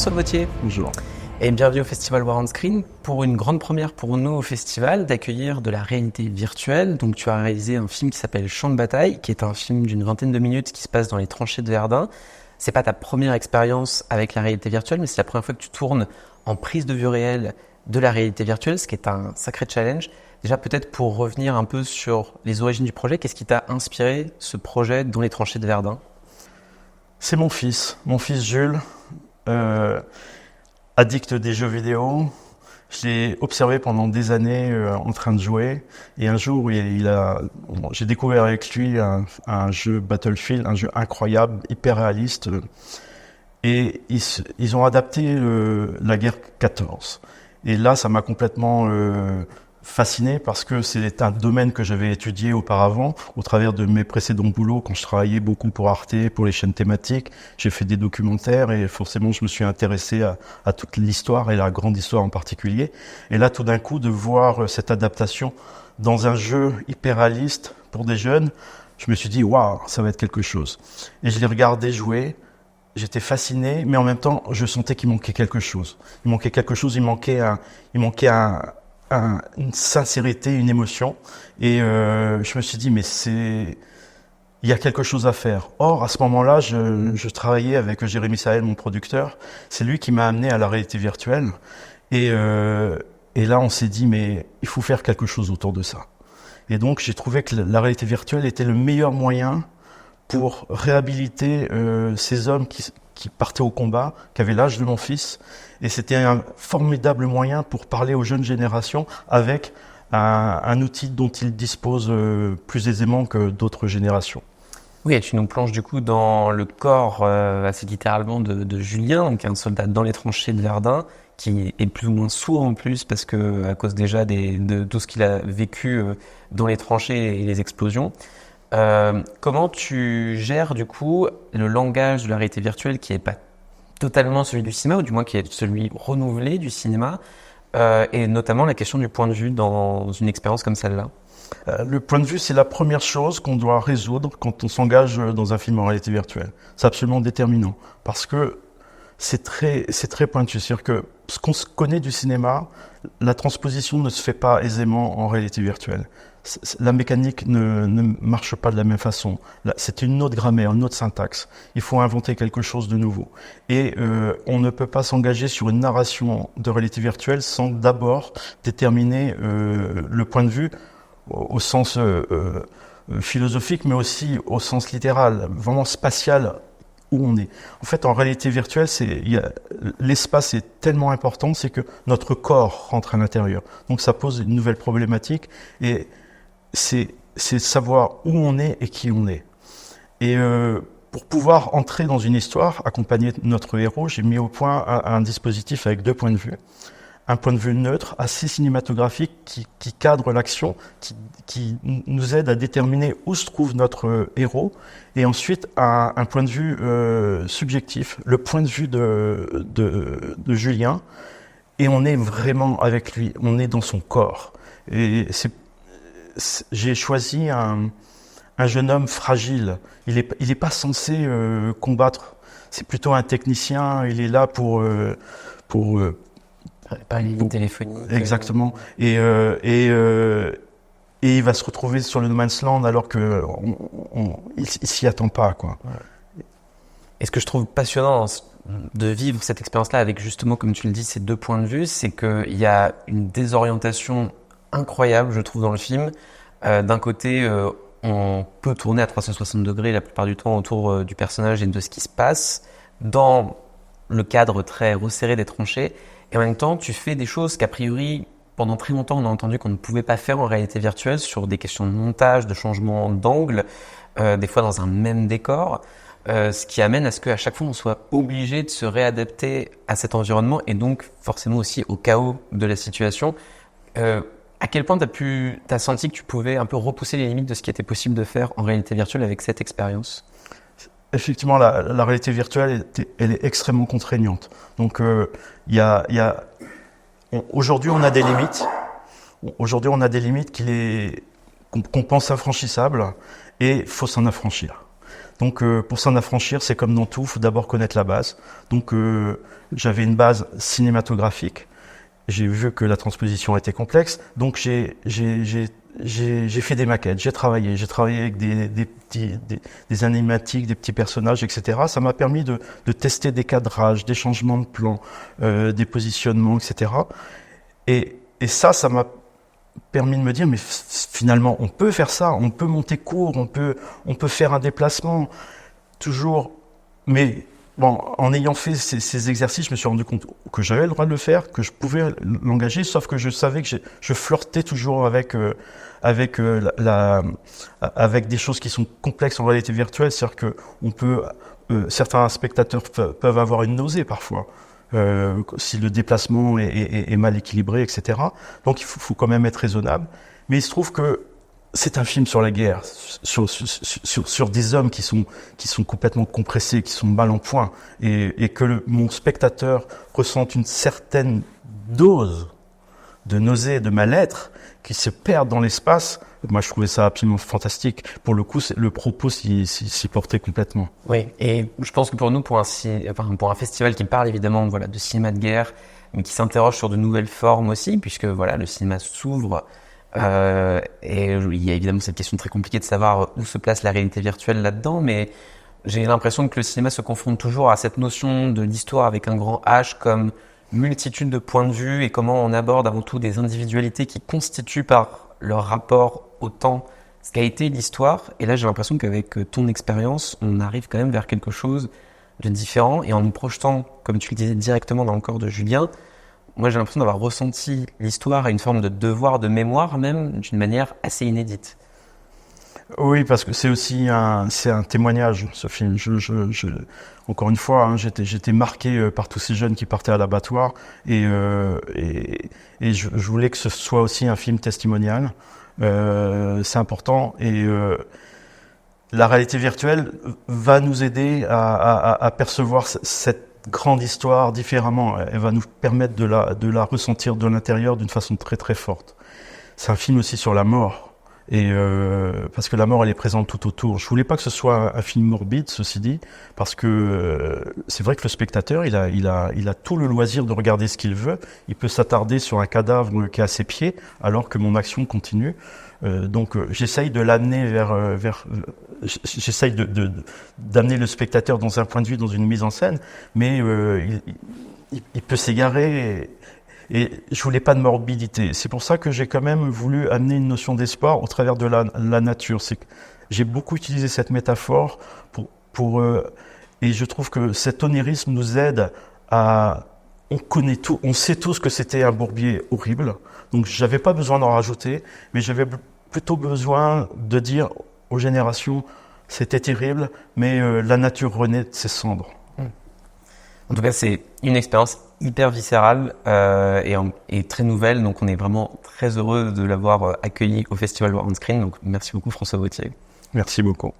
François Vautier. Bonjour. Et bienvenue au Festival War on Screen pour une grande première pour nous au festival d'accueillir de la réalité virtuelle. Donc tu as réalisé un film qui s'appelle Champ de bataille, qui est un film d'une 20aine de minutes qui se passe dans les tranchées de Verdun. C'est pas ta première expérience avec la réalité virtuelle, mais c'est la première fois que tu tournes en prise de vue réelle de la réalité virtuelle, ce qui est un sacré challenge. Déjà peut-être pour revenir un peu sur les origines du projet, qu'est-ce qui t'a inspiré ce projet dans les tranchées de Verdun ? C'est mon fils Jules, addict des jeux vidéo. Je l'ai observé pendant des années en train de jouer. Et un jour, j'ai découvert avec lui un jeu Battlefield, un jeu incroyable, hyper réaliste. Et ils ont adapté la guerre 14. Et là, ça m'a complètement fasciné parce que c'est un domaine que j'avais étudié auparavant au travers de mes précédents boulots quand je travaillais beaucoup pour Arte, pour les chaînes thématiques. J'ai fait des documentaires et forcément je me suis intéressé à toute l'histoire et la grande histoire en particulier. Et là tout d'un coup de voir cette adaptation dans un jeu hyper réaliste pour des jeunes, je me suis dit waouh, ça va être quelque chose. Et je l'ai regardé jouer. J'étais fasciné, mais en même temps, je sentais qu'il manquait quelque chose. Il manquait une sincérité, une émotion. Et je me suis dit, mais il y a quelque chose à faire. Or, à ce moment-là, je travaillais avec Jérémy Sahel, mon producteur. C'est lui qui m'a amené à la réalité virtuelle. Et là, on s'est dit, mais il faut faire quelque chose autour de ça. Et donc, j'ai trouvé que la réalité virtuelle était le meilleur moyen pour réhabiliter ces hommes qui partaient au combat, qui avaient l'âge de mon fils. Et c'était un formidable moyen pour parler aux jeunes générations avec un outil dont ils disposent plus aisément que d'autres générations. Oui, et tu nous plonges du coup dans le corps assez littéralement de Julien, donc un soldat dans les tranchées de Verdun, qui est plus ou moins sourd en plus parce que à cause déjà de tout ce qu'il a vécu dans les tranchées et les explosions. Comment tu gères du coup le langage de la réalité virtuelle qui est pas totalement celui du cinéma, ou du moins qui est celui renouvelé du cinéma, et notamment la question du point de vue dans une expérience comme celle-là? Le point de vue, c'est la première chose qu'on doit résoudre quand on s'engage dans un film en réalité virtuelle. C'est absolument déterminant parce que c'est très pointu. C'est-à-dire que ce qu'on connaît du cinéma, la transposition ne se fait pas aisément en réalité virtuelle. La mécanique ne marche pas de la même façon. C'est une autre grammaire, une autre syntaxe. Il faut inventer quelque chose de nouveau. Et on ne peut pas s'engager sur une narration de réalité virtuelle sans d'abord déterminer le point de vue au sens philosophique, mais aussi au sens littéral, vraiment spatial, où on est. En fait, en réalité virtuelle, l'espace est tellement important, c'est que notre corps rentre à l'intérieur. Donc ça pose une nouvelle problématique, et c'est savoir où on est et qui on est. Et pour pouvoir entrer dans une histoire, accompagner notre héros, j'ai mis au point un dispositif avec deux points de vue. Un point de vue neutre, assez cinématographique, qui cadre l'action, qui nous aide à déterminer où se trouve notre héros, et ensuite un point de vue subjectif, le point de vue de Julien, et on est vraiment avec lui, on est dans son corps. Et j'ai choisi un jeune homme fragile. Il est pas censé combattre. C'est plutôt un technicien. Il est là pour pas une ligne téléphonique. Exactement. Et il va se retrouver sur le No Man's Land alors que il s'y attend pas, quoi. Ouais. Et ce que je trouve passionnant de vivre cette expérience-là avec justement, comme tu le dis, ces deux points de vue, c'est qu'il y a une désorientation incroyable, je trouve, dans le film. D'un côté, on peut tourner à 360 degrés la plupart du temps autour du personnage et de ce qui se passe dans le cadre très resserré des tranchées. Et en même temps, tu fais des choses qu'a priori, pendant très longtemps, on a entendu qu'on ne pouvait pas faire en réalité virtuelle sur des questions de montage, de changement d'angle, des fois dans un même décor. Ce qui amène à ce qu'à chaque fois, on soit obligé de se réadapter à cet environnement et donc forcément aussi au chaos de la situation. À quel point t'as senti que tu pouvais un peu repousser les limites de ce qui était possible de faire en réalité virtuelle avec cette expérience? Effectivement, la réalité virtuelle, elle est extrêmement contraignante. Donc, aujourd'hui, on a des limites. Aujourd'hui, on a des limites qu'on pense infranchissables, et il faut s'en affranchir. Donc pour s'en affranchir, c'est comme dans tout, il faut d'abord connaître la base. Donc j'avais une base cinématographique. J'ai vu que la transposition était complexe, donc j'ai fait des maquettes, j'ai travaillé avec des animatiques, des petits personnages, etc. Ça m'a permis de tester des cadrages, des changements de plan, des positionnements, etc. Et ça m'a permis de me dire, mais finalement, on peut faire ça, on peut monter court, on peut faire un déplacement, toujours, mais bon, en ayant fait ces exercices, je me suis rendu compte que j'avais le droit de le faire, que je pouvais l'engager, sauf que je savais que je flirtais toujours avec des choses qui sont complexes en réalité virtuelle, c'est-à-dire que certains spectateurs peuvent avoir une nausée parfois. Si le déplacement est mal équilibré, etc. Donc il faut quand même être raisonnable. Mais il se trouve que c'est un film sur la guerre, sur des hommes qui sont complètement compressés, qui sont mal en point, et que mon spectateur ressente une certaine dose de nausée, de mal-être, qui se perd dans l'espace. Moi, je trouvais ça absolument fantastique. Pour le coup, le propos s'y portait complètement. Oui, et je pense que pour nous, pour un festival qui parle évidemment voilà, de cinéma de guerre, mais qui s'interroge sur de nouvelles formes aussi, puisque voilà, le cinéma s'ouvre, et il y a évidemment cette question très compliquée de savoir où se place la réalité virtuelle là-dedans, mais j'ai l'impression que le cinéma se confronte toujours à cette notion de l'histoire avec un grand H comme multitude de points de vue et comment on aborde avant tout des individualités qui constituent par leur rapport au temps ce qu'a été l'histoire. Et là, j'ai l'impression qu'avec ton expérience, on arrive quand même vers quelque chose de différent. Et en nous projetant, comme tu le disais, directement dans le corps de Julien, moi, j'ai l'impression d'avoir ressenti l'histoire à une forme de devoir de mémoire, même d'une manière assez inédite. Oui, parce que c'est aussi un témoignage, ce film. Encore une fois, hein, j'étais marqué par tous ces jeunes qui partaient à l'abattoir, et je voulais que ce soit aussi un film testimonial. C'est important, et la réalité virtuelle va nous aider à percevoir cette grande histoire différemment. Elle va nous permettre de la ressentir de l'intérieur d'une façon très très forte. C'est un film aussi sur la mort. Et parce que la mort elle est présente tout autour. Je voulais pas que ce soit un film morbide, ceci dit, parce que c'est vrai que le spectateur il a tout le loisir de regarder ce qu'il veut. Il peut s'attarder sur un cadavre qui est à ses pieds, alors que mon action continue. Donc j'essaye de l'amener j'essaye d'amener le spectateur dans un point de vue, dans une mise en scène, mais il peut s'égarer. Et je voulais pas de morbidité. C'est pour ça que j'ai quand même voulu amener une notion d'espoir au travers de la nature. C'est que j'ai beaucoup utilisé cette métaphore et je trouve que cet onirisme nous aide on sait tous que c'était un bourbier horrible. Donc j'avais pas besoin d'en rajouter, mais j'avais plutôt besoin de dire aux générations, c'était terrible, mais la nature renaît de ses cendres. En tout cas, c'est une expérience hyper viscérale et très nouvelle. Donc, on est vraiment très heureux de l'avoir accueilli au Festival War on Screen. Donc, merci beaucoup François Vauthier. Merci beaucoup.